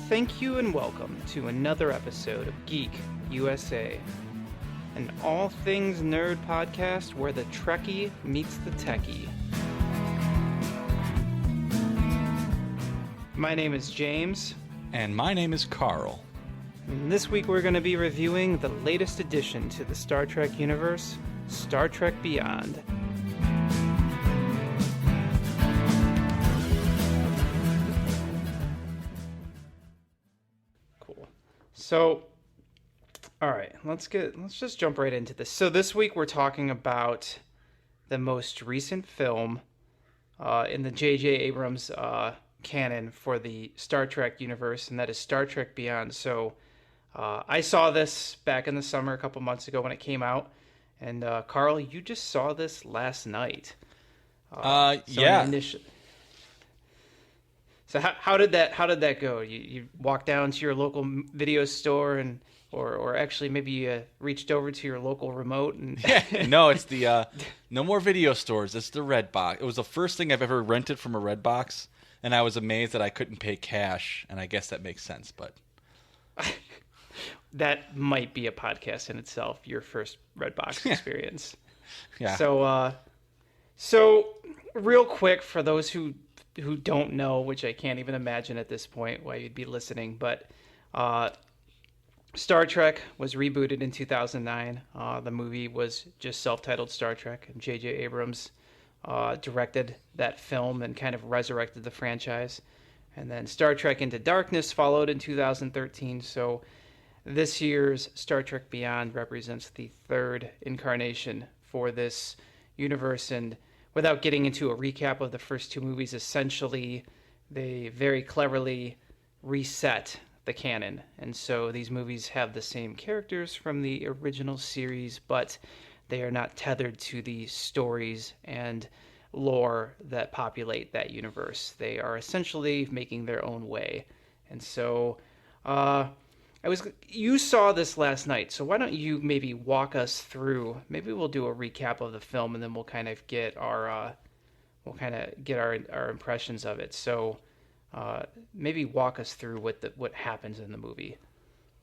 Thank you and welcome to another episode of Geek USA, an all things nerd podcast where the Trekkie meets the techie. My name is James. And my name is Carl. And this week we're going to be reviewing the latest addition to the Star Trek universe, Star Trek Beyond. Cool. So, all right, let's just jump right into this. So this week we're talking about the most recent film in the J.J. Abrams canon for the Star Trek universe, and that is Star Trek Beyond. So I saw this back in the summer a couple months ago when it came out, and Carl, you just saw this last night. Yeah. So how did that go? You walked down to your local video store and or actually maybe you reached over to your local remote and No, it's the no more video stores. It's the Red Box. It was the first thing I've ever rented from a Red Box. And I was amazed that I couldn't pay cash, and I guess that makes sense, but... That might be a podcast in itself, your first Redbox experience. Yeah. So real quick, for those who don't know, which I can't even imagine at this point why you'd be listening, but Star Trek was rebooted in 2009. The movie was just self-titled Star Trek, and J.J. Abrams directed that film and kind of resurrected the franchise. And then Star Trek Into Darkness followed in 2013. So this year's Star Trek Beyond represents the third incarnation for this universe. And without getting into a recap of the first two movies, essentially they very cleverly reset the canon. And so these movies have the same characters from the original series, but they are not tethered to the stories and lore that populate that universe. They are essentially making their own way. And so, you saw this last night, so why don't you maybe walk us through, maybe we'll do a recap of the film and then we'll kind of get our impressions of it. So, maybe walk us through what happens in the movie.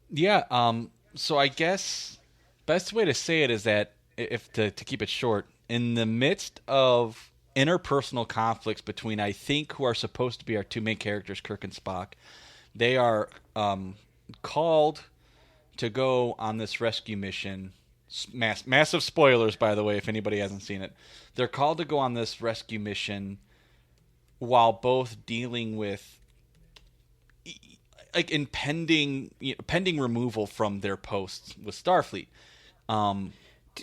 Yeah, so I guess best way to say it is that, if to keep it short, in the midst of interpersonal conflicts between, I think, who are supposed to be our two main characters, Kirk and Spock, they are called to go on this rescue mission. Massive spoilers, by the way, if anybody hasn't seen it. They're called to go on this rescue mission while both dealing with pending removal from their posts with Starfleet.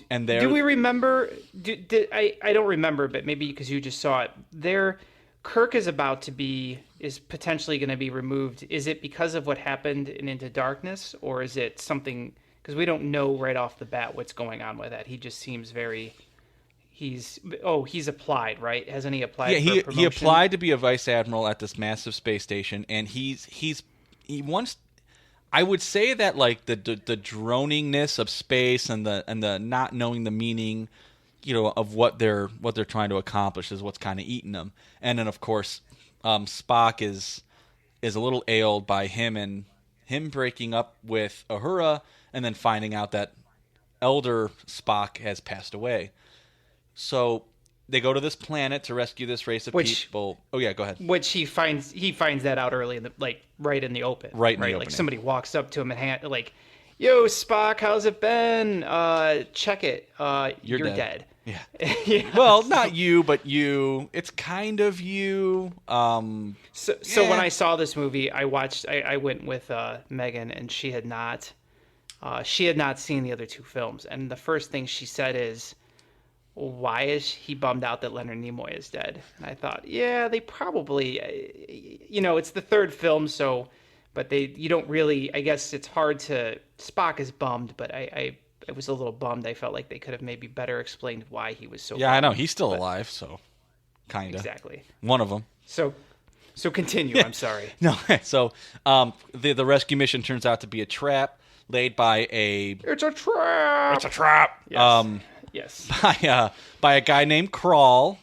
And do we remember? I don't remember, but maybe because you just saw it. Kirk is potentially going to be removed. Is it because of what happened in Into Darkness, or is it something? Because we don't know right off the bat what's going on with that. He just seems very. He's applied, right? Hasn't he applied? Yeah, for he applied to be a vice admiral at this massive space station, and he wants. I would say that like the droningness of space and the not knowing the meaning, of what they're trying to accomplish is what's kind of eating them. And then of course, Spock is a little ailed by him breaking up with Uhura and then finding out that elder Spock has passed away. So they go to this planet to rescue this race of people. Oh yeah, go ahead. Which he finds that out early right in the open. Right. Like somebody walks up to him and "Yo, Spock, how's it been? Check it. You're dead." Yeah. Yeah. Well, not you, but you. It's kind of you. So when I saw this movie, I went with Megan, and she had not seen the other two films, and the first thing she said is, why is he bummed out that Leonard Nimoy is dead? And I thought, yeah, they probably, it's the third film, but you don't really, I guess it's hard to, Spock is bummed, but I was a little bummed. I felt like they could have maybe better explained why he was so Yeah, bummed. I know. He's still alive, so kind of. Exactly. One of them. So continue. I'm sorry. No, so the rescue mission turns out to be a trap laid by It's a trap! It's a trap! Yes. Yes. By a guy named Crawl,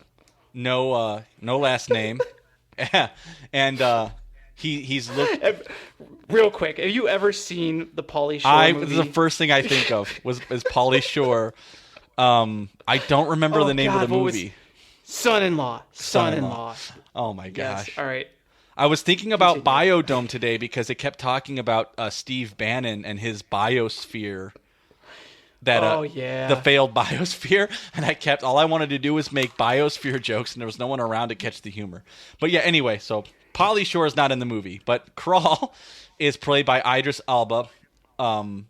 no last name, and he's looked. Real quick, have you ever seen the Pauly Shore movie? The first thing I think of is Pauly Shore. I don't remember the name of the movie. Son-in-law. Son-in-law. Oh my gosh. Yes. All right. I was thinking about Biodome today because it kept talking about Steve Bannon and his biosphere. The failed biosphere, and all I wanted to do was make biosphere jokes, and there was no one around to catch the humor. But yeah, anyway, so Pauly Shore is not in the movie, but Crawl is played by Idris Elba, and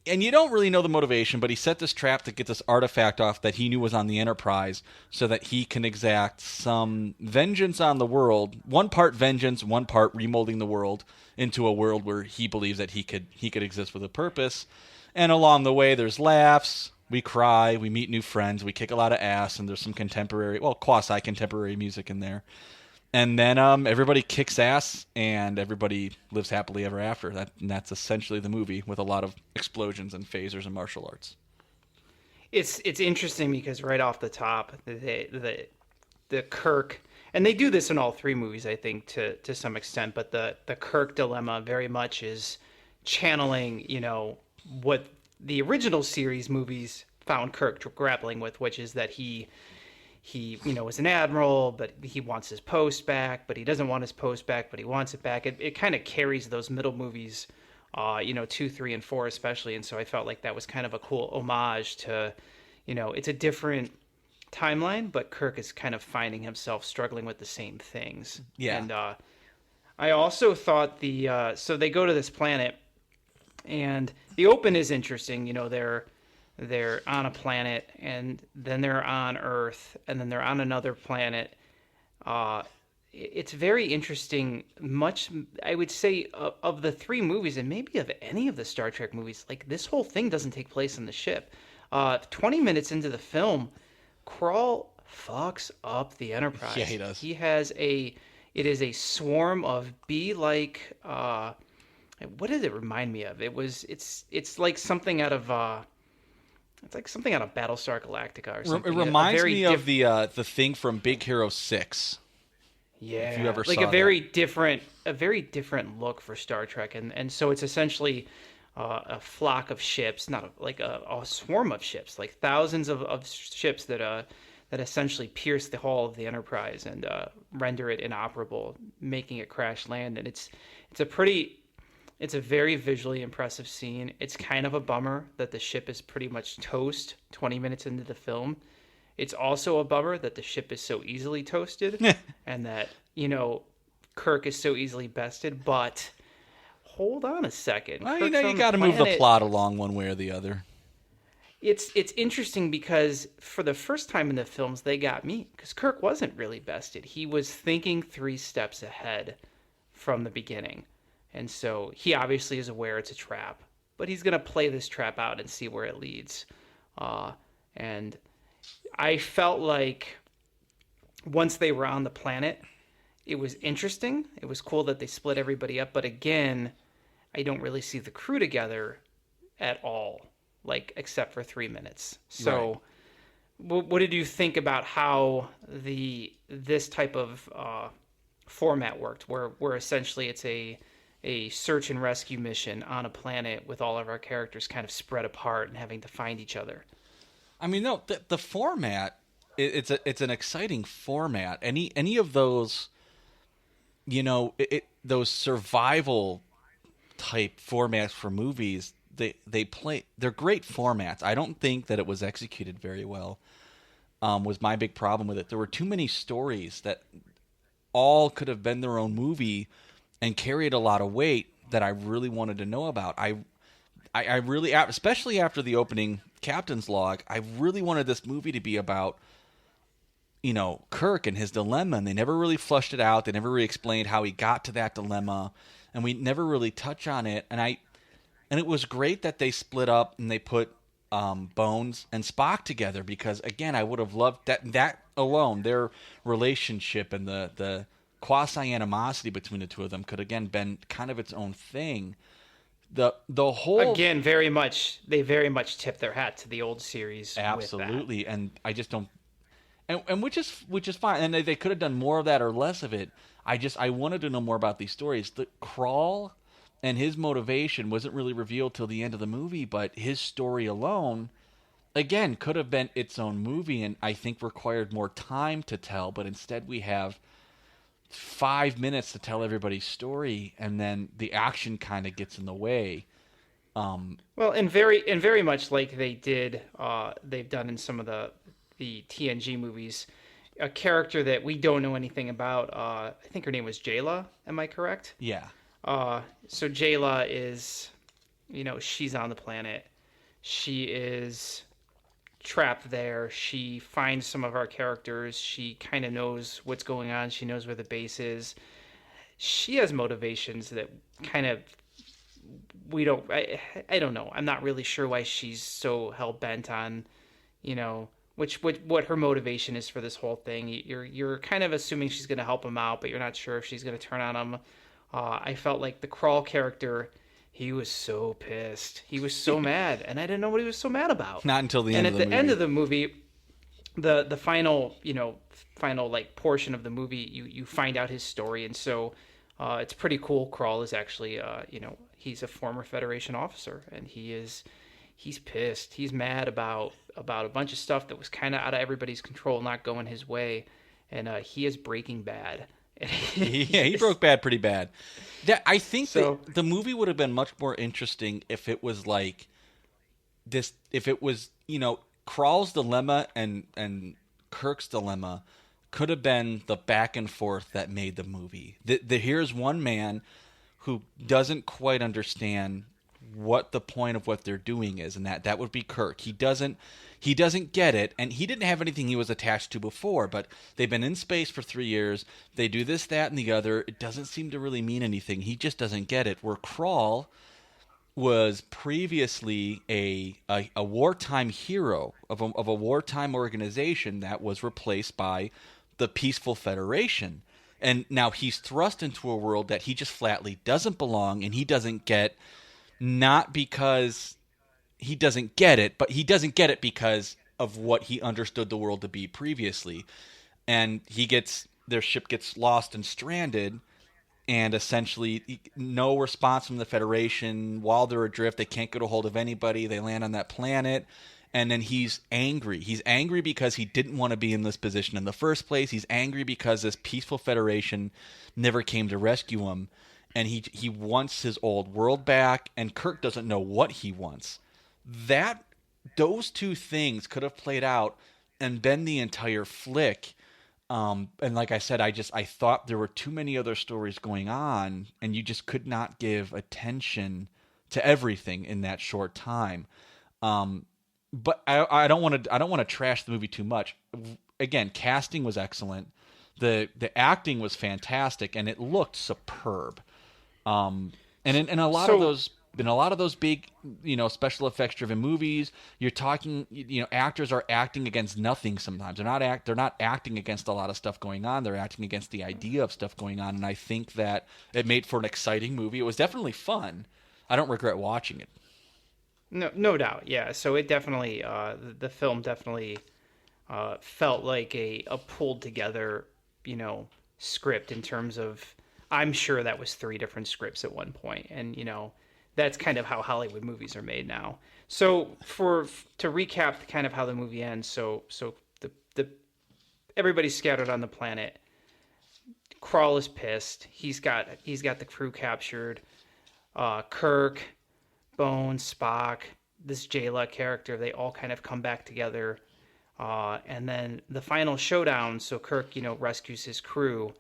and you don't really know the motivation, but he set this trap to get this artifact off that he knew was on the Enterprise, so that he can exact some vengeance on the world. One part vengeance, one part remolding the world into a world where he believes that he could exist with a purpose. And along the way, there's laughs, we cry, we meet new friends, we kick a lot of ass, and there's some quasi-contemporary music in there. And then everybody kicks ass, and everybody lives happily ever after. And that's essentially the movie, with a lot of explosions and phasers and martial arts. It's interesting because right off the top, the Kirk, and they do this in all three movies, I think, to some extent. But the Kirk dilemma very much is channeling, what the original series movies found Kirk grappling with, which is that he is an admiral, but he wants his post back, but he doesn't want his post back, but he wants it back. It kind of carries those middle movies, 2, 3, and 4 especially. And so I felt like that was kind of a cool homage to, it's a different timeline, but Kirk is kind of finding himself struggling with the same things. Yeah. And I also thought so they go to this planet, and the open is interesting. They're on a planet, and then they're on Earth, and then they're on another planet. It's very interesting. Much, I would say, of the three movies, and maybe of any of the Star Trek movies, like this whole thing doesn't take place on the ship. 20 minutes into the film, Krall fucks up the Enterprise. Yeah, he does. It is a swarm of bee-like. What did it remind me of? It's like something out of. It's like something out of Battlestar Galactica or something. It reminds me of the thing from Big Hero 6. Yeah, if you ever like saw a very different look for Star Trek, and so it's essentially a flock of ships, not a swarm of ships, like thousands of ships that essentially pierce the hull of the Enterprise and render it inoperable, making it crash land. And it's a very visually impressive scene. It's kind of a bummer that the ship is pretty much toast 20 minutes into the film. It's also a bummer that the ship is so easily toasted and that, Kirk is so easily bested. But hold on a second. Well, you got to move the plot along one way or the other. It's interesting because for the first time in the films, they got me. Because Kirk wasn't really bested. He was thinking 3 steps ahead from the beginning. And so he obviously is aware it's a trap, but he's going to play this trap out and see where it leads. And I felt like once they were on the planet, it was interesting. It was cool that they split everybody up. But again, I don't really see the crew together at all, except for 3 minutes. So what did you think about how this type of format worked, where essentially it's a search and rescue mission on a planet with all of our characters kind of spread apart and having to find each other? I mean, no, the format, it's an exciting format. Any of those, those survival type formats for movies, they're great formats. I don't think that it was executed very well. Was my big problem with it. There were too many stories that all could have been their own movie and carried a lot of weight that I really wanted to know about. I really, especially after the opening Captain's Log, I really wanted this movie to be about, Kirk and his dilemma, and they never really flushed it out. They never really explained how he got to that dilemma, and we never really touch on it. And it was great that they split up and they put Bones and Spock together, because again, I would have loved that alone, their relationship and the quasi-animosity between the two of them could again been kind of its own thing. The whole again they very much tip their hat to the old series. Absolutely, with that. And I just don't. and which is fine. And they could have done more of that or less of it. I wanted to know more about these stories. The Crawl and his motivation wasn't really revealed till the end of the movie, but his story alone, again, could have been its own movie, and I think required more time to tell. But instead, we have 5 minutes to tell everybody's story, and then the action kind of gets in the way. Well, and very much like they've done in some of the TNG movies, a character that we don't know anything about. I think her name was Jayla. Am I correct? Yeah. So Jayla is, she's on the planet. She is trapped there. She finds some of our characters. She kind of knows what's going on. She knows where the base is. She has motivations that kind of we don't. I don't know. I'm not really sure why she's so hell bent on, what her motivation is for this whole thing. You're kind of assuming she's going to help him out, but you're not sure if she's going to turn on him. I felt like the Crawl character, he was so pissed. He was so mad, and I didn't know what he was so mad about. Not until the end And of at the the movie. end of the movie, the final, final like portion of the movie, you find out his story, and so it's pretty cool. Crawl is actually, he's a former Federation officer, and he's pissed. He's mad about a bunch of stuff that was kind of out of everybody's control, not going his way, and he is Breaking Bad. Yeah, he broke bad pretty bad. Yeah, I think So that the movie would have been much more interesting if it was like this. If it was, Crawl's dilemma and Kirk's dilemma could have been the back and forth that made the movie. Here's one man who doesn't quite understand what the point of what they're doing is, and that would be Kirk. He doesn't get it, and he didn't have anything he was attached to before, but they've been in space for 3 years. They do this, that, and the other. It doesn't seem to really mean anything. He just doesn't get it. Where Crawl was previously a wartime hero of a wartime organization that was replaced by the Peaceful Federation. And now he's thrust into a world that he just flatly doesn't belong, and he doesn't get, not because he doesn't get it, but he doesn't get it because of what he understood the world to be previously. And their ship gets lost and stranded, and essentially no response from the Federation. While they're adrift, they can't get a hold of anybody. They land on that planet, and then he's angry. He's angry because he didn't want to be in this position in the first place. He's angry because this Peaceful Federation never came to rescue him, and he wants his old world back, and Kirk doesn't know what he wants. Those two things could have played out and been the entire flick. And like I said, I thought there were too many other stories going on, and you just could not give attention to everything in that short time. But I don't want to trash the movie too much. Again, casting was excellent. The acting was fantastic, and it looked superb. And in a lot of those big, special effects driven movies, you're talking, actors are acting against nothing sometimes. They're not acting against a lot of stuff going on. They're acting against the idea of stuff going on, and I think that it made for an exciting movie. It was definitely fun. I don't regret watching it. no doubt, yeah. So it definitely, the film definitely felt like a pulled together, script in terms of. I'm sure that was 3 different scripts at one point, and that's kind of how Hollywood movies are made now. So to recap, kind of how the movie ends. So the everybody's scattered on the planet. Crawl is pissed. He's got the crew captured. Kirk, Bones, Spock, this Jayla character, they all kind of come back together. And then the final showdown. So Kirk, rescues his crew,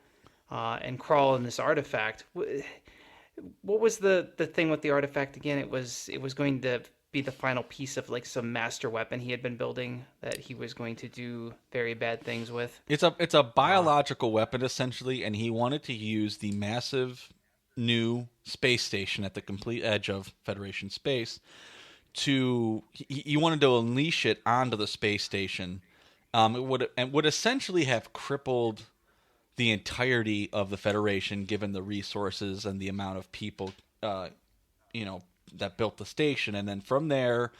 and Crawl in this artifact. What was the thing with the artifact again? It was going to be the final piece of like some master weapon he had been building that he was going to do very bad things with. It's a biological weapon essentially, and he wanted to use the massive new space station at the complete edge of Federation space he wanted to unleash it onto the space station. It would essentially have crippled the entirety of the Federation, given the resources and the amount of people, that built the station. And then from there,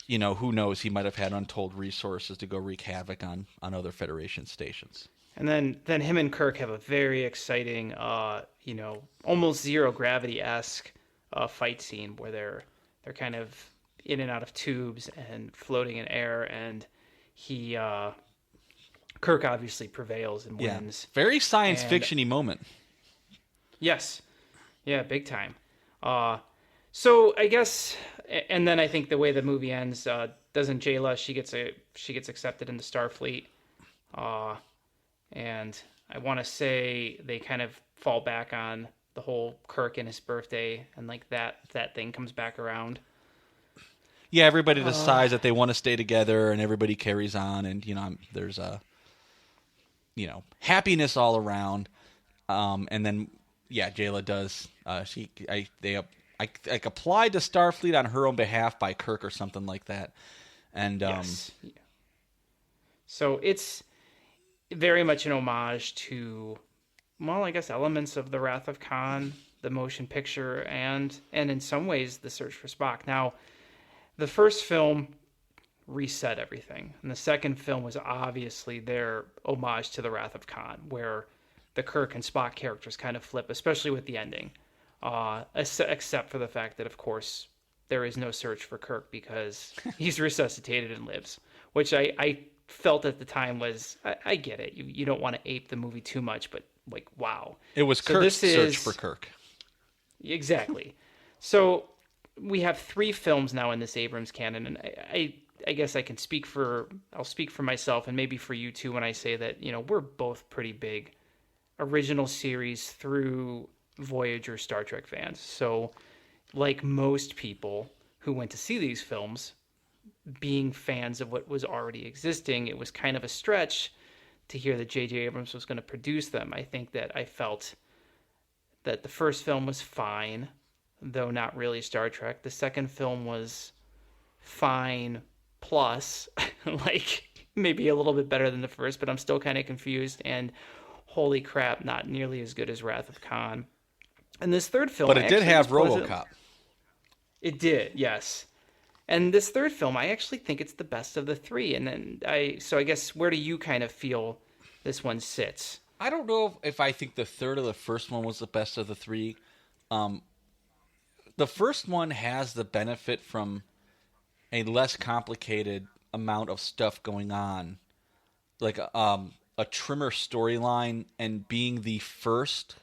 who knows? He might have had untold resources to go wreak havoc on other Federation stations. And then him and Kirk have a very exciting, almost zero gravity esque fight scene where they're kind of in and out of tubes and floating in air, and he Kirk obviously prevails and Yeah, wins. very science And fiction-y moment. yes, yeah, big time. So I guess, and then I think the way the movie ends, doesn't Jayla she gets accepted into Starfleet, uh, and I want to say they kind of fall back on the whole Kirk and his birthday, and like that thing comes back around. Yeah, everybody decides that they want to stay together, and everybody carries on, and there's a happiness all around. And then yeah, Jayla does. They applied to Starfleet on her own behalf by Kirk or something like that, and Yes. So it's very much an homage to, well, I guess elements of The Wrath of Khan, the motion picture, and in some ways The Search for Spock. Now, the first film reset everything, and the second film was obviously their homage to The Wrath of Khan, where the Kirk and Spock characters kind of flip, especially with the ending. Except for the fact that, of course, there is no search for Kirk because he's resuscitated and lives, which I felt at the time was, I get it. You don't want to ape the movie too much, but like, wow. it was So Kirk's this search is for Kirk. exactly. So we have 3 films now in this Abrams canon, and I guess I'll speak for myself and maybe for you too when I say that, we're both pretty big original series through Voyager Star Trek fans. So like most people who went to see these films, being fans of what was already existing, it was kind of a stretch to hear that J.J. Abrams was going to produce them. I think that I felt that the first film was fine, though not really Star Trek. The second film was fine plus, like maybe a little bit better than the first, but I'm still kind of confused. And holy crap, not nearly as good as Wrath of Khan. And this third film, But it did have RoboCop. It did, yes. And this third film, I actually think it's the best of the 3. And then I guess, where do you kind of feel this one sits? I don't know if I think the third or the first one was the best of the 3. The first one has the benefit from a less complicated amount of stuff going on, like a trimmer storyline, and being the first,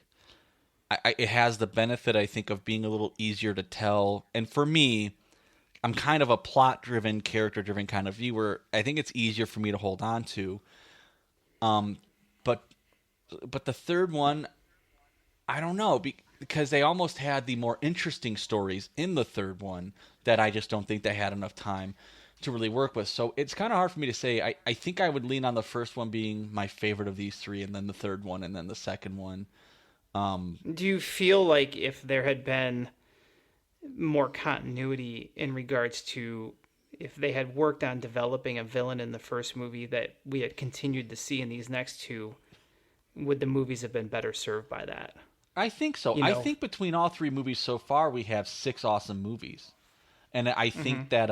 it has the benefit, I think, of being a little easier to tell. And for me, I'm kind of a plot-driven, character-driven kind of viewer. I think it's easier for me to hold on to. But the third one, I don't know, because they almost had the more interesting stories in the third one that I just don't think they had enough time to really work with. So it's kind of hard for me to say. I think I would lean on the first one being my favorite of these 3, and then the third one, and then the second one. Do you feel like if there had been more continuity in regards to if they had worked on developing a villain in the first movie that we had continued to see in these next 2, would the movies have been better served by that? I think so. I think between all 3 movies so far, we have 6 awesome movies. And I think that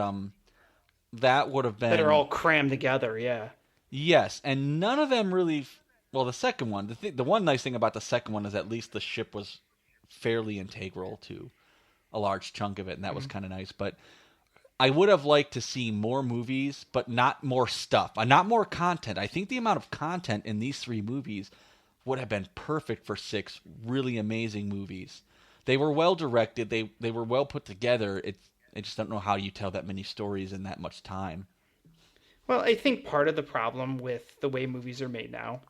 that would have been... That are all crammed together, yeah. Yes, and none of them really... Well, the second one, the one nice thing about the second one is at least the ship was fairly integral to a large chunk of it, and that was kind of nice. But I would have liked to see more movies, but not more stuff, not more content. I think the amount of content in these 3 movies would have been perfect for 6 really amazing movies. They were well directed. They were well put together. I just don't know how you tell that many stories in that much time. Well, I think part of the problem with the way movies are made now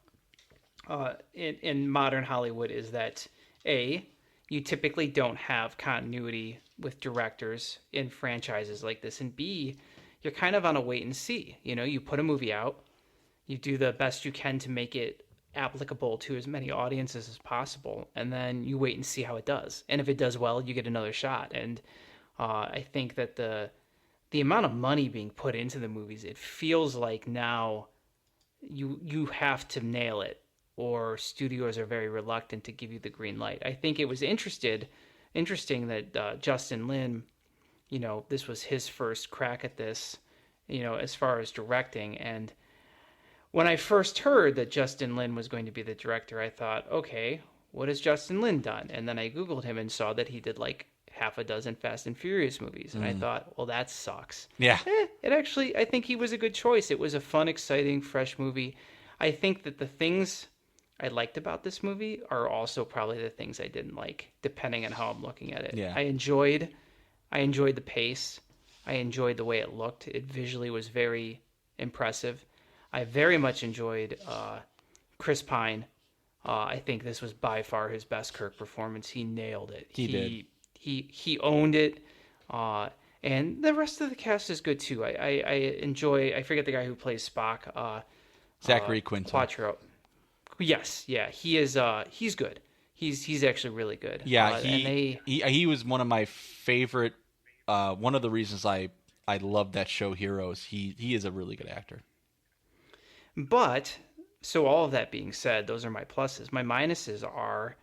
in modern Hollywood is that, A, you typically don't have continuity with directors in franchises like this, and B, you're kind of on a wait and see. You put a movie out, you do the best you can to make it applicable to as many audiences as possible, and then you wait and see how it does. And if it does well, you get another shot. And I think that the amount of money being put into the movies, it feels like now you have to nail it, or studios are very reluctant to give you the green light. I think it was interesting that Justin Lin this was his first crack at this, as far as directing. And when I first heard that Justin Lin was going to be the director, I thought, okay, what has Justin Lin done? And then I Googled him and saw that he did like half a dozen Fast and Furious movies. And I thought, well, that sucks. Yeah. I think he was a good choice. It was a fun, exciting, fresh movie. I think that the things I liked about this movie are also probably the things I didn't like, depending on how I'm looking at it. Yeah. I enjoyed the pace. I enjoyed the way it looked. It visually was very impressive. I very much enjoyed Chris Pine. I think this was by far his best Kirk performance. He nailed it. He did. He owned it. And the rest of the cast is good too. I enjoy. I forget the guy who plays Spock. Zachary Quinto. Quattro. Yes, yeah, he is. He's good. He's actually really good. Yeah, he was one of my favorite. One of the reasons I love that show, Heroes. He is a really good actor. But so all of that being said, those are my pluses. My minuses are,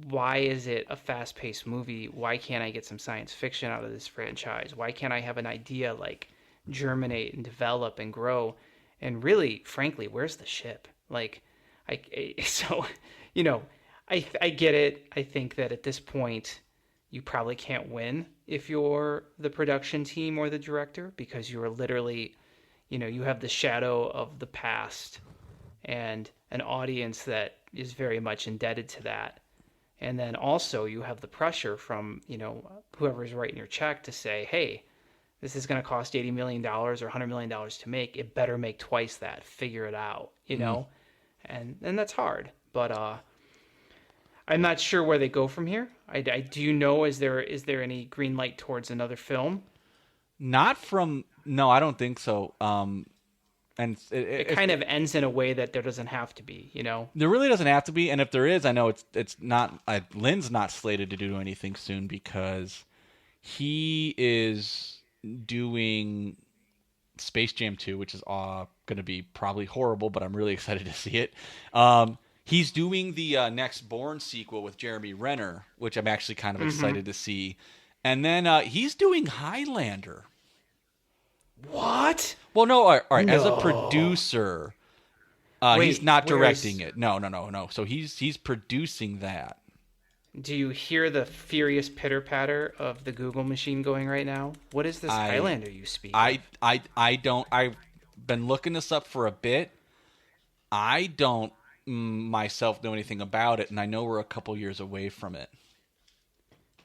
why is it a fast-paced movie? Why can't I get some science fiction out of this franchise? Why can't I have an idea like germinate and develop and grow? And really, frankly, where's the ship? Like, I get it. I think that at this point, you probably can't win if you're the production team or the director, because you are literally, you have the shadow of the past and an audience that is very much indebted to that. And then also you have the pressure from, whoever's writing your check to say, hey, this is going to cost $80 million or $100 million to make. It better make twice that. Figure it out, And that's hard. But I'm not sure where they go from here. I do know, is there any green light towards another film? No, I don't think so. And it kind of ends in a way that there doesn't have to be, There really doesn't have to be, and if there is, I know it's not. Lynn's not slated to do anything soon because he is doing Space Jam 2, which is going to be probably horrible, but I'm really excited to see it. He's doing the next Bourne sequel with Jeremy Renner, which I'm actually kind of excited to see. And then he's doing Highlander. What? Well, no, all right. No. As a producer, he's not directing it. No. So he's producing that. Do you hear the furious pitter patter of the Google machine going right now? What is this Highlander you speak of? I don't. I've been looking this up for a bit. I don't myself know anything about it, and I know we're a couple years away from it.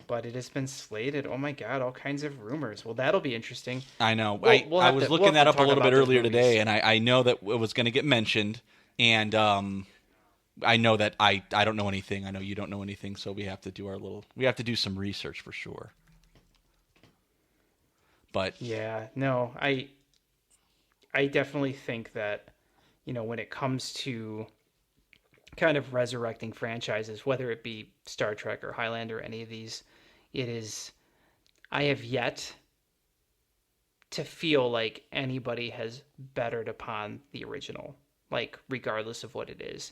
But it has been slated. Oh my God, all kinds of rumors. Well, that'll be interesting. I know. I was looking that up a little bit earlier today, and I know that it was going to get mentioned, and I know that I don't know anything. I know you don't know anything, so we have to do some research for sure. But yeah, no, I definitely think that, when it comes to kind of resurrecting franchises, whether it be Star Trek or Highlander or any of these, I have yet to feel like anybody has bettered upon the original, like regardless of what it is.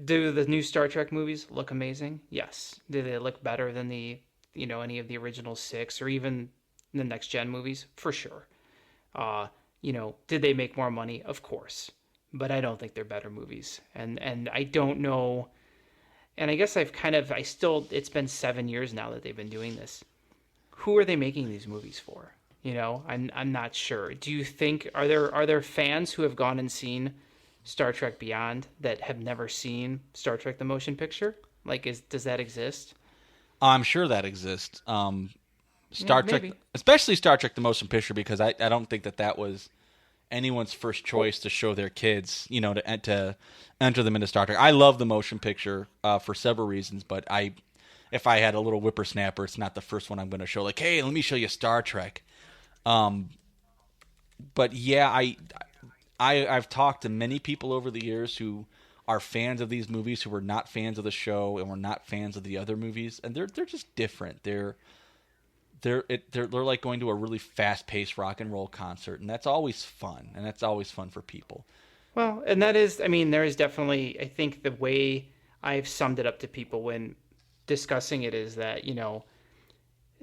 Do the new Star Trek movies look amazing? Yes. Do they look better than any of the original 6 or even the next gen movies? For sure. Did they make more money? Of course. But I don't think they're better movies. And I don't know. And I guess it's been 7 years now that they've been doing this. Who are they making these movies for? I'm not sure. Do you think, are there fans who have gone and seen Star Trek Beyond that have never seen Star Trek the Motion Picture? Like, does that exist? I'm sure that exists. Star Trek, maybe. Especially Star Trek the Motion Picture, because I don't think that was anyone's first choice to show their kids, to enter them into Star Trek. I love the motion picture for several reasons, but if I had a little whippersnapper, it's not the first one I'm going to show. Like, hey, let me show you Star Trek. But yeah, I've talked to many people over the years who are fans of these movies who were not fans of the show and were not fans of the other movies, and they're just different. They're like going to a really fast-paced rock and roll concert, and that's always fun, and that's always fun for people. Well, and there is definitely, I think the way I've summed it up to people when discussing it is that,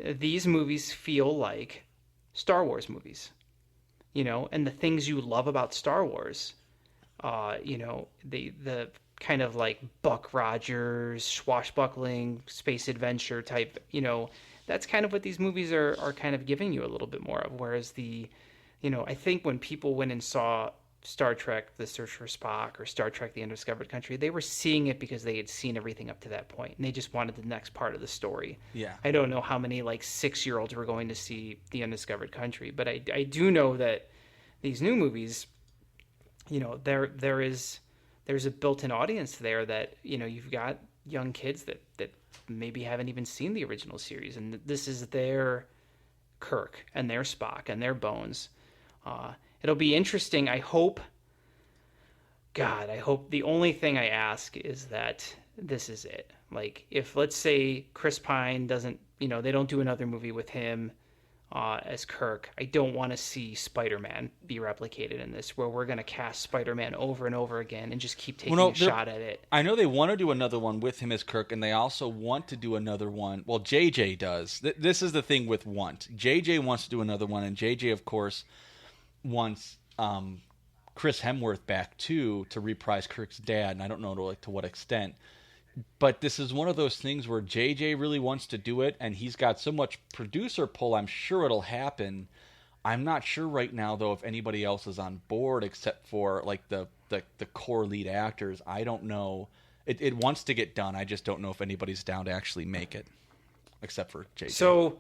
these movies feel like Star Wars movies, and the things you love about Star Wars, the kind of like Buck Rogers, swashbuckling, space adventure type, that's kind of what these movies are kind of giving you a little bit more of. Whereas I think when people went and saw Star Trek: The Search for Spock or Star Trek: The Undiscovered Country, they were seeing it because they had seen everything up to that point, and they just wanted the next part of the story. Yeah. I don't know how many like 6-year-olds were going to see The Undiscovered Country, but I do know that these new movies, there's a built-in audience there that you've got young kids that maybe haven't even seen the original series, and this is their Kirk and their Spock and their Bones. It'll be interesting. I hope the only thing I ask is that this is it. Like, if, let's say, Chris Pine doesn't, they don't do another movie with him as Kirk, I don't want to see Spider-Man be replicated in this, where we're going to cast Spider-Man over and over again and just keep taking a shot at it. I know they want to do another one with him as Kirk, and they also want to do another one. Well, JJ does. This is the thing with want. JJ wants to do another one, and JJ, of course, wants Chris Hemsworth back too to reprise Kirk's dad, and I don't know to what extent. But this is one of those things where JJ really wants to do it, and he's got so much producer pull, I'm sure it'll happen. I'm not sure right now, though, if anybody else is on board except for like the core lead actors. I don't know. It wants to get done. I just don't know if anybody's down to actually make it, except for JJ.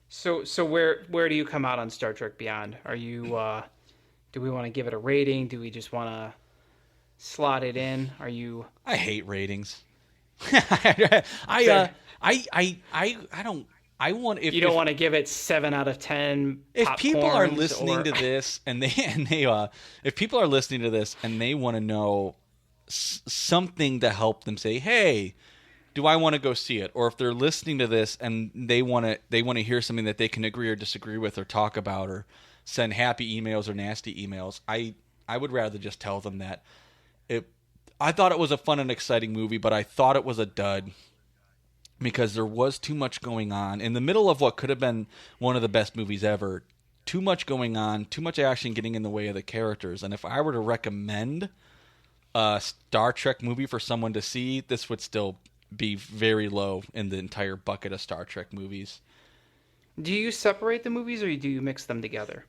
So where do you come out on Star Trek Beyond? Are you do we want to give it a rating? Do we just want to slot it in? Are you? I hate ratings. I don't. I want. If you don't want to give it 7 out of 10. If people are listening to this and if people are listening to this and they want to know something to help them say, hey, do I want to go see it? Or if they're listening to this and they want to hear something that they can agree or disagree with or talk about or send happy emails or nasty emails, I would rather just tell them that I thought it was a fun and exciting movie, but I thought it was a dud because there was too much going on in the middle of what could have been one of the best movies ever. Too much going on, too much action getting in the way of the characters. And if I were to recommend a Star Trek movie for someone to see, this would still be very low in the entire bucket of Star Trek movies. Do you separate the movies or do you mix them together?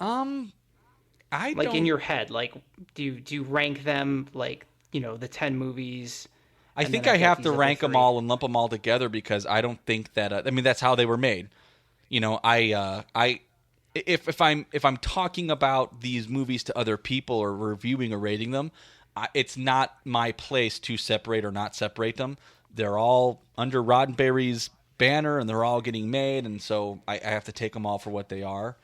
In your head, like do you rank them like the 10 movies? I think I have to rank them all and lump them all together because I don't think that that's how they were made. If I'm talking about these movies to other people or reviewing or rating them, it's not my place to separate or not separate them. They're all under Roddenberry's banner and they're all getting made, and so I have to take them all for what they are.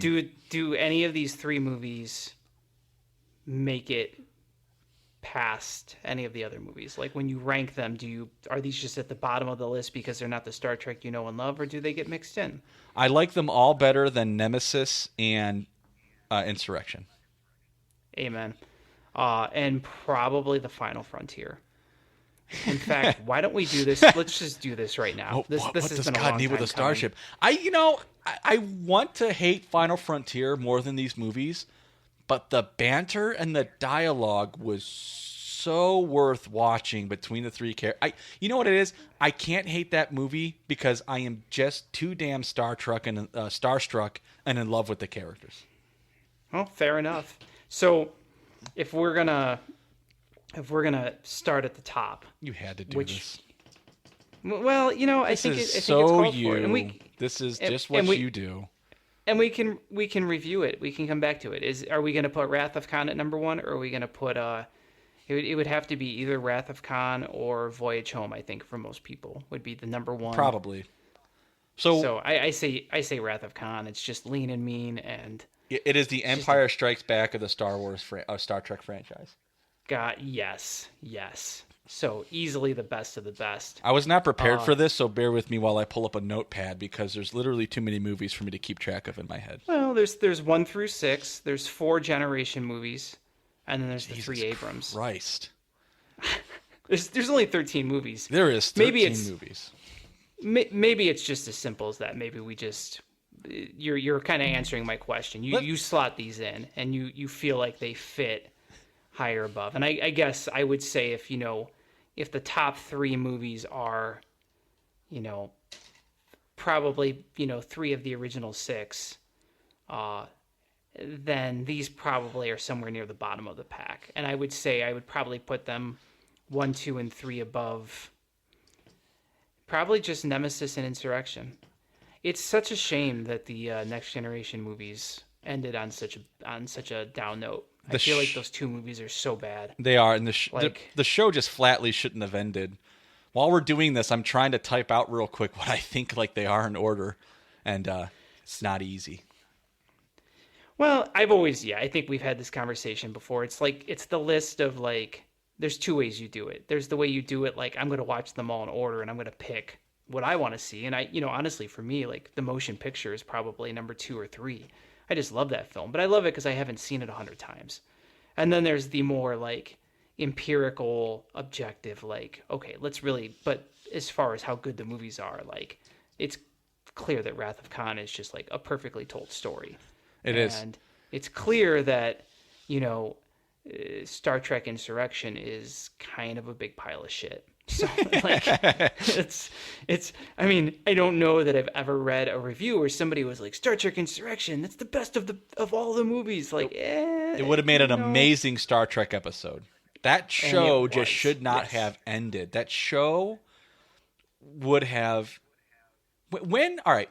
Do any of these 3 movies make it past any of the other movies? Like when you rank them, are these just at the bottom of the list because they're not the Star Trek you know and love, or do they get mixed in? I like them all better than Nemesis and Insurrection. Amen. And probably The Final Frontier. In fact, why don't we do this? Let's just do this right now. This what has does been a God long need time with a starship? I want to hate Final Frontier more than these movies, but the banter and the dialogue was so worth watching between the 3 characters. You know what it is? I can't hate that movie because I am just too damn starstruck and in love with the characters. Well, fair enough. So, if we're gonna start at the top, you had to do this. Well, I think it's called for it. And this is just what you do. And we can review it. We can come back to it. Are we going to put Wrath of Khan at number 1, or are we going to put it would have to be either Wrath of Khan or Voyage Home, I think, for most people would be the number 1. Probably. So I say Wrath of Khan. It's just lean and mean, and it is the Empire Strikes Back of the Star Trek franchise. God, yes. So easily the best of the best. I was not prepared for this, so bear with me while I pull up a notepad because there's literally too many movies for me to keep track of in my head. Well, there's 1 through 6. There's 4 Generation movies, and then there's the 3 Abrams. Christ. There's only 13 movies. There is 13 movies. maybe it's just as simple as that. Maybe we just you're kind of answering my question. You slot these in, and you feel like they fit higher above. And I guess I would say if the top three movies are, probably three of the original six, then these probably are somewhere near the bottom of the pack. And I would say I would probably put them 1, 2, and 3 above. Probably just Nemesis and Insurrection. It's such a shame that the Next Generation movies ended on such a down note. I feel like those two movies are so bad. They are, and the show just flatly shouldn't have ended. While we're doing this, I'm trying to type out real quick what I think like they are in order, and it's not easy. Well, I think we've had this conversation before. It's like it's the list of like there's two ways you do it. There's the way you do it like I'm going to watch them all in order and I'm going to pick what I want to see. And honestly, for me, like The Motion Picture is probably number 2 or 3. I just love that film, but I love it because I haven't seen it 100 times. And then there's the more like empirical, objective, like, okay, but as far as how good the movies are, like, it's clear that Wrath of Khan is just like a perfectly told story. It is. And it's clear that, Star Trek Insurrection is kind of a big pile of shit. So like I mean, I don't know that I've ever read a review where somebody was like, Star Trek Insurrection, that's the best of all the movies. Like, it would have made an amazing Star Trek episode. That show just should not have ended. That show would have all right.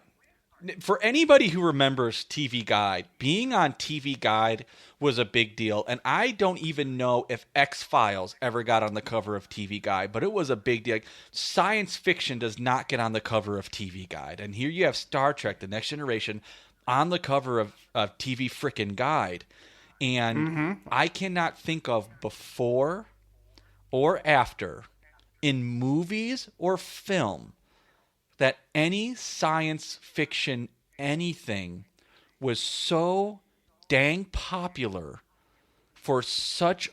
For anybody who remembers TV Guide, being on TV Guide was a big deal. And I don't even know if X-Files ever got on the cover of TV Guide, but it was a big deal. Like, science fiction does not get on the cover of TV Guide. And here you have Star Trek, The Next Generation, on the cover of TV frickin' Guide. And I cannot think of before or after in movies or film that any science fiction anything was so dang popular for such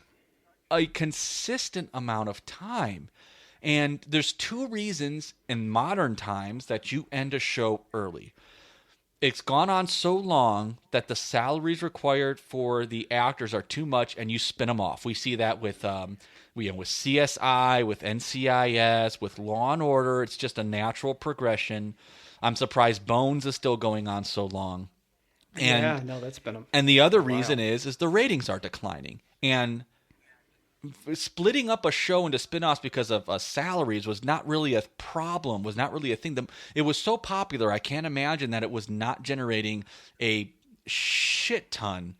a consistent amount of time. And there's 2 reasons in modern times that you end a show early. It's gone on so long that the salaries required for the actors are too much, and you spin them off. We see that with CSI, with NCIS, with Law and Order. It's just a natural progression. I'm surprised Bones is still going on so long. And, that's been and the other reason is the ratings are declining. And splitting up a show into spin-offs because of salaries was not really a problem, was not really a thing. It was so popular, I can't imagine that it was not generating a shit ton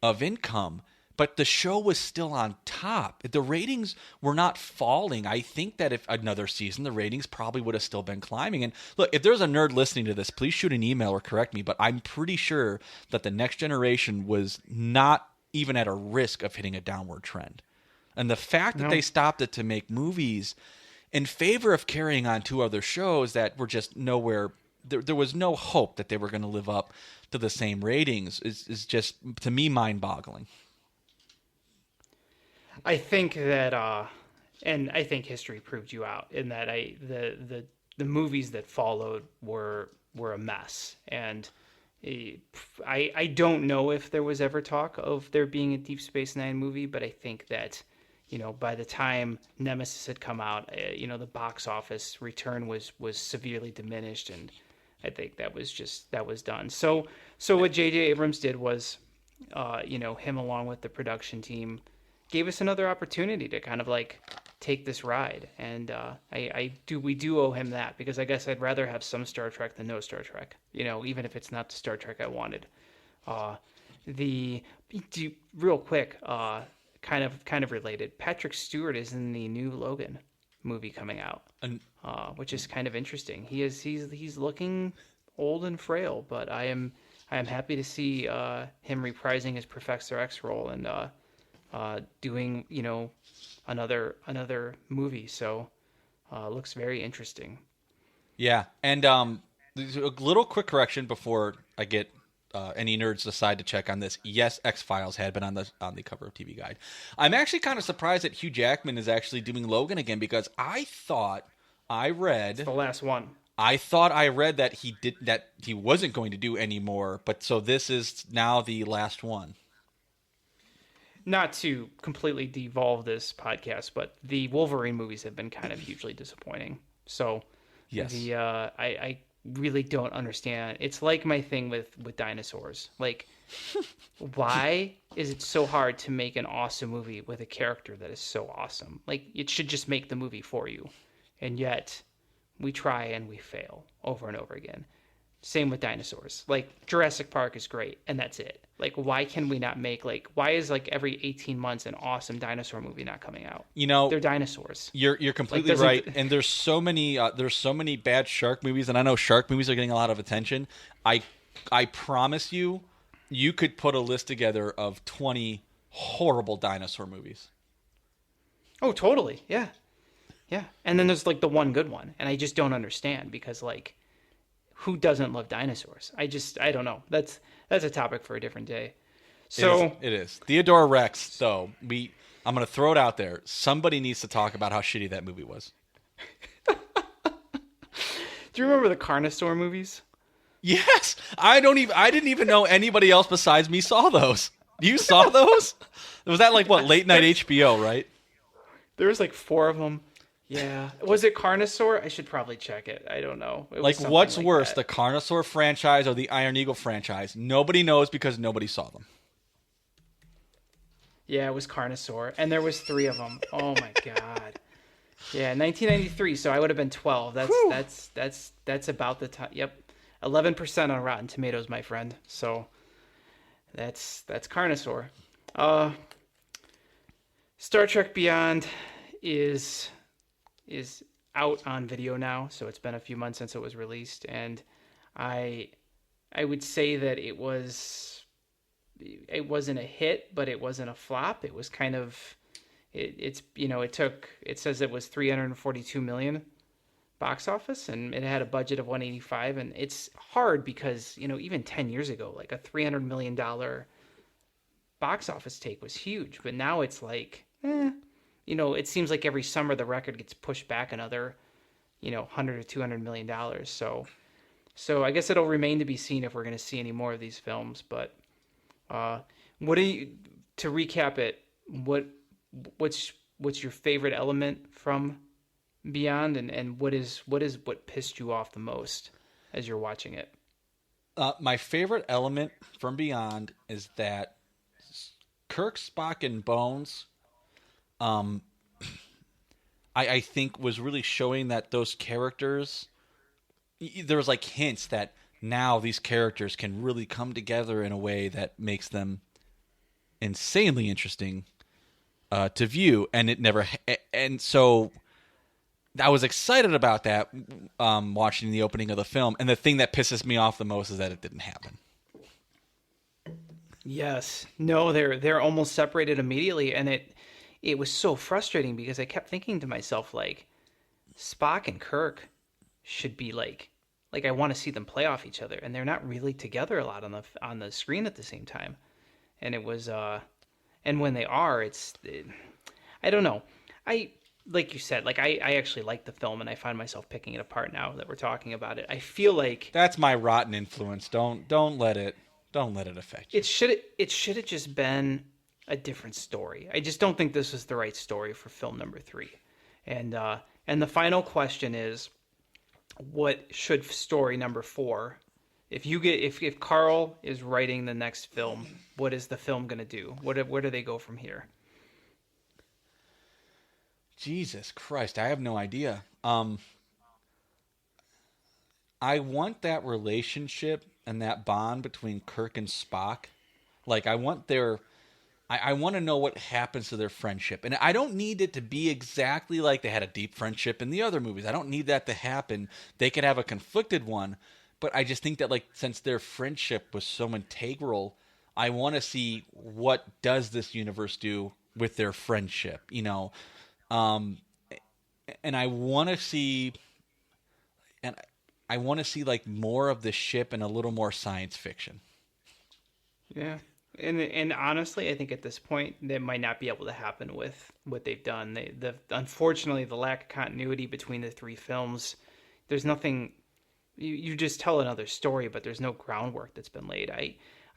of income. But the show was still on top. The ratings were not falling. I think that if another season, the ratings probably would have still been climbing. And look, if there's a nerd listening to this, please shoot an email or correct me, but I'm pretty sure that The Next Generation was not even at a risk of hitting a downward trend. And the fact that they stopped it to make movies in favor of carrying on 2 other shows that were just nowhere, there was no hope that they were going to live up to the same ratings is just, to me, mind-boggling. I think that, and I think history proved you out in that the movies that followed were a mess. And I don't know if there was ever talk of there being a Deep Space Nine movie, but I think that, by the time Nemesis had come out, the box office return was severely diminished, and I think that was done. So what J.J. Abrams did was, him along with the production team gave us another opportunity to kind of like take this ride, and we do owe him that, because I guess I'd rather have some Star Trek than no Star Trek, even if it's not the Star Trek I wanted. Real quick, kind of related, Patrick Stewart is in the new Logan movie coming out, which is kind of interesting. He's looking old and frail, but I am happy to see him reprising his Professor X role and doing another movie. So looks very interesting. Yeah, and a little quick correction before I get any nerds decide to check on this. Yes, X-Files had been on the cover of TV Guide. I'm actually kind of surprised that Hugh Jackman is actually doing Logan again, because I thought I read it's the last one. I thought I read that he wasn't going to do any more, but so this is now the last one. Not to completely devolve this podcast, but the Wolverine movies have been kind of hugely disappointing. So Yes. I really don't understand. It's like my thing with dinosaurs. Like, why is it so hard to make an awesome movie with a character that is so awesome? Like, it should just make the movie for you. And yet, we try and we fail over and over again. Same with dinosaurs. Like, Jurassic Park is great, and that's it. Like, why can we not make, like, why is, like, every 18 months an awesome dinosaur movie not coming out? You know, They're dinosaurs. you're Like, completely doesn't. right, and there's so many bad shark movies, and I know shark movies are getting a lot of attention. I promise you, you could put a list together of 20 horrible dinosaur movies. Oh, totally. Yeah. Yeah. And then there's, like, the one good one, and I just don't understand because, like, who doesn't love dinosaurs? I don't know. That's a topic for a different day. So It is. Theodore Rex, though. I'm going to throw it out there. Somebody needs to talk about how shitty that movie was. do you remember the Carnosaur movies? Yes, I didn't even know anybody else besides me saw those. You saw those? Was that like what, late night HBO, right? There was like four of them. Yeah. Was it Carnosaur? I should probably check it. I don't know. It was Like, something what's like worse, that. the Carnosaur franchise or the Iron Eagle franchise? Nobody knows because nobody saw them. Yeah, it was Carnosaur, and there was three of them. Oh my god. Yeah, 1993. So I would have been 12. Whew. That's about the time. Yep, 11% on Rotten Tomatoes, my friend. So that's Carnosaur. Uh, Star Trek Beyond is out on video now, so it's been a few months since it was released, and I I would say that it wasn't a hit, but it wasn't a flop. It was kind of it says it was 342 million box office, and it had a budget of 185, and it's hard because even 10 years ago, like a 300 million dollar box office take was huge, but now it's like it seems like every summer the record gets pushed back another 100 or 200 million dollars. So I guess it'll remain to be seen if we're going to see any more of these films. But uh, what do you to recap it? What's your favorite element from Beyond, and what pissed you off the most as you're watching it? My favorite element from Beyond is that Kirk, Spock, and Bones, um, I think was really showing that those characters, there was like hints that now these characters can really come together in a way that makes them insanely interesting to view, and it never, and so I was excited about that watching the opening of the film, and the thing that pisses me off the most is that it didn't happen. Yes. No, they're almost separated immediately, and it was so frustrating because I kept thinking to myself, like, Spock and Kirk should be like I want to see them play off each other, and they're not really together a lot on the screen at the same time. And it was and when they are, I don't know. I Like you said, like I actually like the film, and I find myself picking it apart now that we're talking about it. I feel like That's my rotten influence. Don't let it affect you. it should have just been a different story. I just don't think this was the right story for film number 3. And the final question is, what should story number 4? If Carl is writing the next film, what is the film going to do? Where do they go from here? Jesus Christ, I have no idea. I want that relationship and that bond between Kirk and Spock. Like, I want I want to know what happens to their friendship. And I don't need it to be exactly like they had a deep friendship in the other movies. I don't need that to happen. They could have a conflicted one. But I just think that, like, since their friendship was so integral, I want to see what does this universe do with their friendship, Um, and I want to see, and I want to see like more of the ship and a little more science fiction. Yeah. And honestly, I think at this point that might not be able to happen with what they've done. Unfortunately, the lack of continuity between the 3 films, there's nothing you just tell another story, but there's no groundwork that's been laid.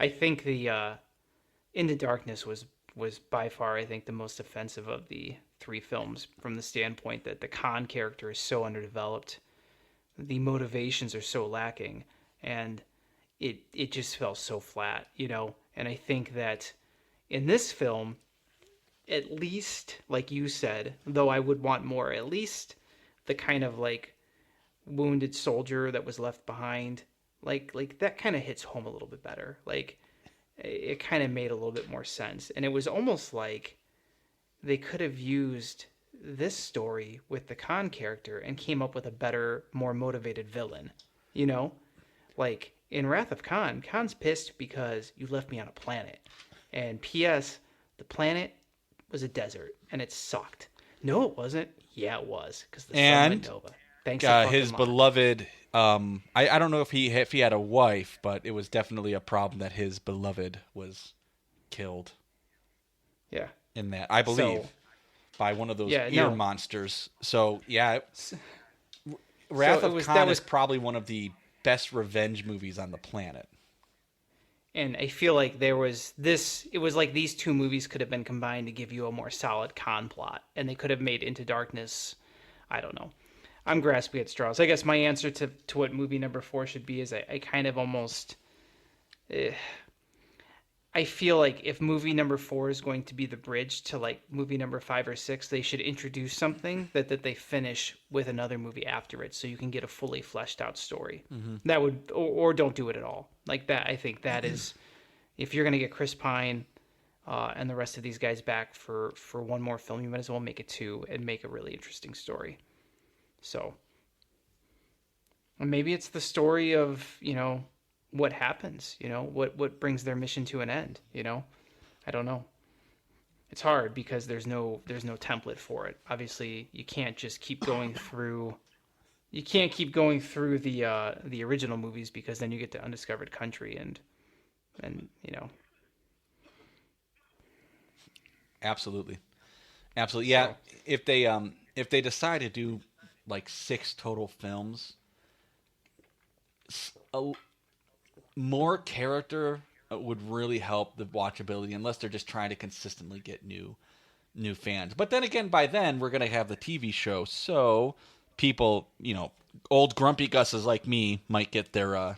I think the Into Darkness was by far, I think, the most offensive of the three films from the standpoint that the Khan character is so underdeveloped, the motivations are so lacking, and it just fell so flat, you know. And I think that in this film, at least, like you said, though I would want more, at least the kind of like wounded soldier that was left behind, like that kind of hits home a little bit better. Like it kind of made a little bit more sense, and it was almost like they could have used this story with the Khan character and came up with a better, more motivated villain. You know, like in Wrath of Khan, Khan's pissed because you left me on a planet, and P.S. the planet was a desert and it sucked. No, it wasn't. Yeah, it was, because the sun went nova. Thanks to his beloved. I don't know if he had a wife, but it was definitely a problem that his beloved was killed. Yeah. In that, I believe, by one of those ear monsters. So yeah, Wrath of Khan is probably one of the best revenge movies on the planet. And I feel like it was like these two movies could have been combined to give you a more solid Khan plot, and they could have made Into Darkness. I don't know. I'm grasping at straws. I guess my answer to what movie number 4 should be is I kind of almost... I feel like if movie number 4 is going to be the bridge to like movie number 5 or 6, they should introduce something that they finish with another movie after it, so you can get a fully fleshed out story. Mm-hmm. That would, or don't do it at all. Like that, I think that is, if you're going to get Chris Pine and the rest of these guys back for one more film, you might as well make it 2 and make a really interesting story. So, and maybe it's the story of, you know, what happens, you know, what brings their mission to an end, you know. I don't know. It's hard because there's no template for it. Obviously, you can't just keep going through. You can't keep going through the original movies, because then you get to Undiscovered Country and you know. Absolutely. Yeah. So, if they decide to do like 6 total films, more character would really help the watchability, unless they're just trying to consistently get new fans. But then again, by then we're gonna have the TV show, so people, you know, old grumpy gusses like me might get their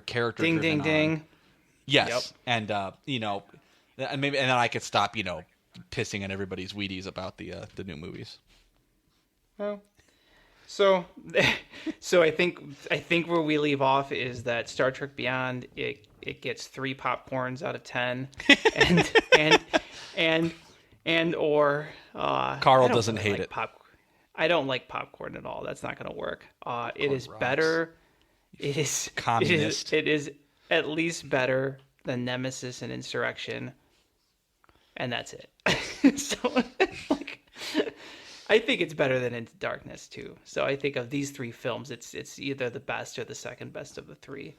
character ding ding ding. Yes, yep. And you know, and then I could stop, you know, pissing on everybody's Wheaties about the new movies. Well, so I think where we leave off is that Star Trek Beyond, it gets 3 popcorns out of 10, and or Carl doesn't hate it. I don't like popcorn at all. That's not going to work. It is rocks. Better. It is communist. It is at least better than Nemesis and Insurrection, and that's it. So, like, I think it's better than Into Darkness too. So I think of these 3 films, it's either the best or the second best of the 3.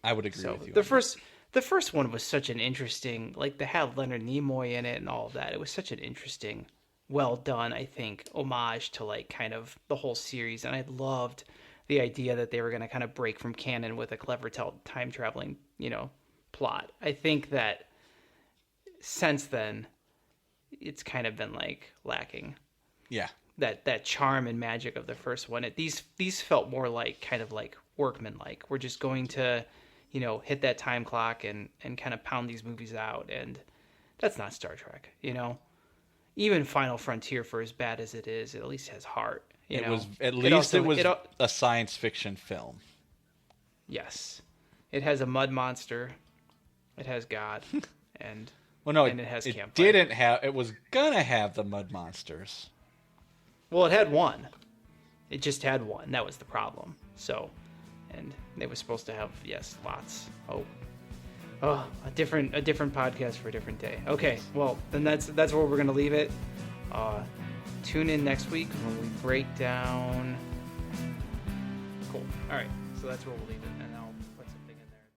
I would agree with you. The first one was such an interesting, like, they had Leonard Nimoy in it and all of that. It was such an interesting, well done, I think, homage to like kind of the whole series. And I loved the idea that they were going to kind of break from canon with a clever time traveling, you know, plot. I think that since then, it's kind of been like lacking. Yeah. That charm and magic of the first one. These felt more like kind of like workman-like. We're just going to, you know, hit that time clock and kind of pound these movies out, and that's not Star Trek, you know. Even Final Frontier, for as bad as it is, it at least has heart. It was a science fiction film. Yes, it has a mud monster, it has God, and well, no, and it has campfire. Didn't have. It was gonna have the mud monsters. Well, it had one. It just had one. That was the problem. So, and they were supposed to have, yes, lots. Oh, a different podcast for a different day. Okay, well, then that's where we're gonna leave it. Tune in next week when we break down. Cool. All right, so that's where we'll leave it then.